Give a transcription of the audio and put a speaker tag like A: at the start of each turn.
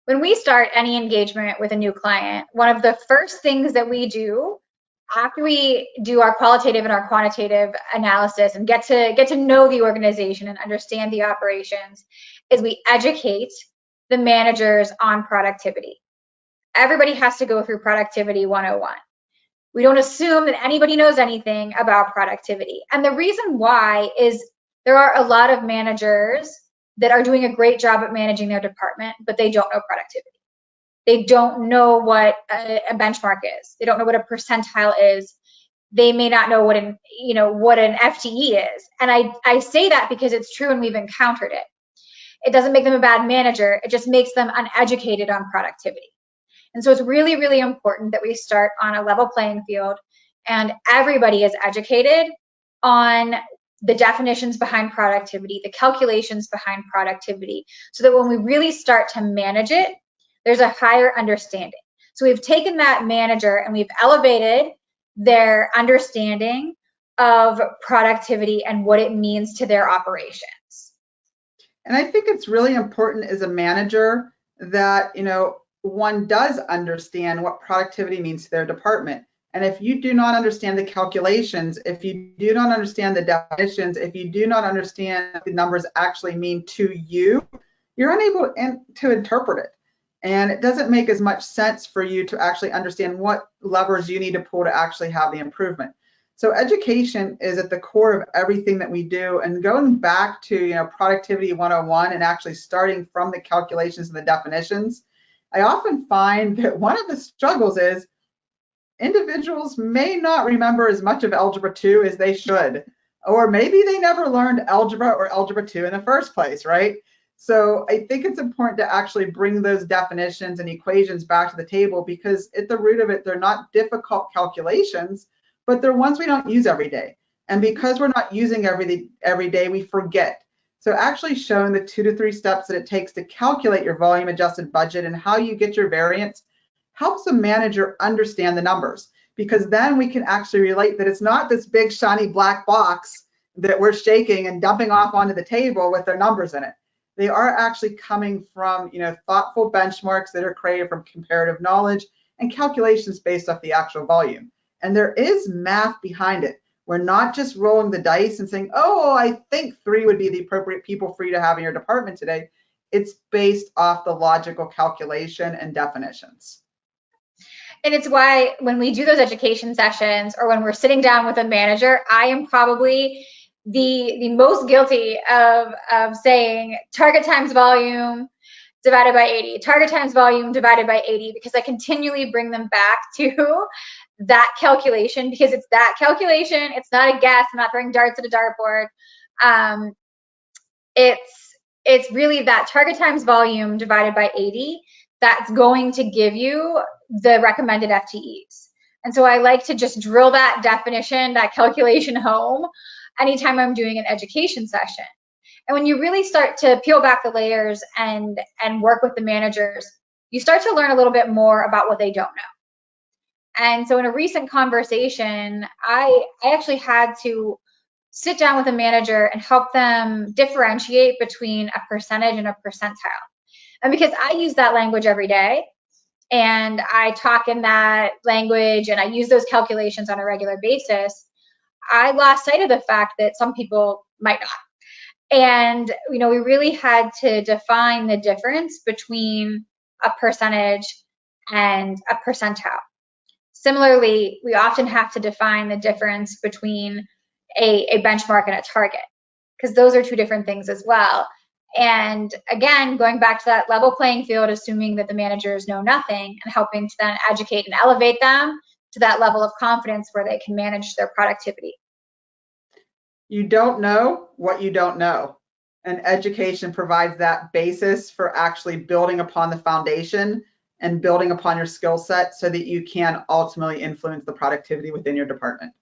A: When we start any engagement with a new client, one of the first things that we do after we do our qualitative and our quantitative analysis and get to know the organization and understand the operations is we educate the managers on productivity. Everybody has to go through productivity 101. We don't assume that anybody knows anything about productivity. And the reason why is there are a lot of managers that are doing a great job at managing their department, but they don't know productivity. They don't know what a benchmark is. They don't know what a percentile is. They may not know what an FTE is. And I say that because it's true and we've encountered it. It doesn't make them a bad manager. It just makes them uneducated on productivity. And so it's really, really important that we start on a level playing field and everybody is educated on the definitions behind productivity, the calculations behind productivity, so that when we really start to manage it, there's a higher understanding. So we've taken that manager and we've elevated their understanding of productivity and what it means to their operations.
B: And I think it's really important as a manager that, one does understand what productivity means to their department. And if you do not understand the calculations, if you do not understand the definitions, if you do not understand what the numbers actually mean to you, you're unable to interpret it. And it doesn't make as much sense for you to actually understand what levers you need to pull to actually have the improvement. So education is at the core of everything that we do. And going back to productivity 101 and actually starting from the calculations and the definitions, I often find that one of the struggles is individuals may not remember as much of Algebra 2 as they should, or maybe they never learned algebra or Algebra 2 in the first place, right? So I think it's important to actually bring those definitions and equations back to the table, because at the root of it, they're not difficult calculations, but they're ones we don't use every day. And because we're not using every day, we forget. So actually showing the 2 to 3 steps that it takes to calculate your volume adjusted budget and how you get your variance helps the manager understand the numbers, because then we can actually relate that it's not this big shiny black box that we're shaking and dumping off onto the table with their numbers in it. They are actually coming from thoughtful benchmarks that are created from comparative knowledge and calculations based off the actual volume. And there is math behind it. We're not just rolling the dice and saying, oh, I think 3 would be the appropriate people for you to have in your department today. It's based off the logical calculation and definitions.
A: And it's why when we do those education sessions or when we're sitting down with a manager, I am probably the most guilty of saying target times volume divided by 80, target times volume divided by 80, because I continually bring them back to that calculation, because it's that calculation. It's not a guess. I'm not throwing darts at a dartboard. It's really that target times volume divided by 80 that's going to give you the recommended FTEs. And so I like to just drill that definition, that calculation home anytime I'm doing an education session. And when you really start to peel back the layers and work with the managers, you start to learn a little bit more about what they don't know. And so in a recent conversation, I actually had to sit down with a manager and help them differentiate between a percentage and a percentile. And because I use that language every day, and I talk in that language and I use those calculations on a regular basis, I lost sight of the fact that some people might not. And we really had to define the difference between a percentage and a percentile. Similarly, we often have to define the difference between a benchmark and a target, because those are 2 different things as well. And again, going back to that level playing field, assuming that the managers know nothing and helping to then educate and elevate them to that level of confidence where they can manage their productivity.
B: You don't know what you don't know. And education provides that basis for actually building upon the foundation and building upon your skill set so that you can ultimately influence the productivity within your department.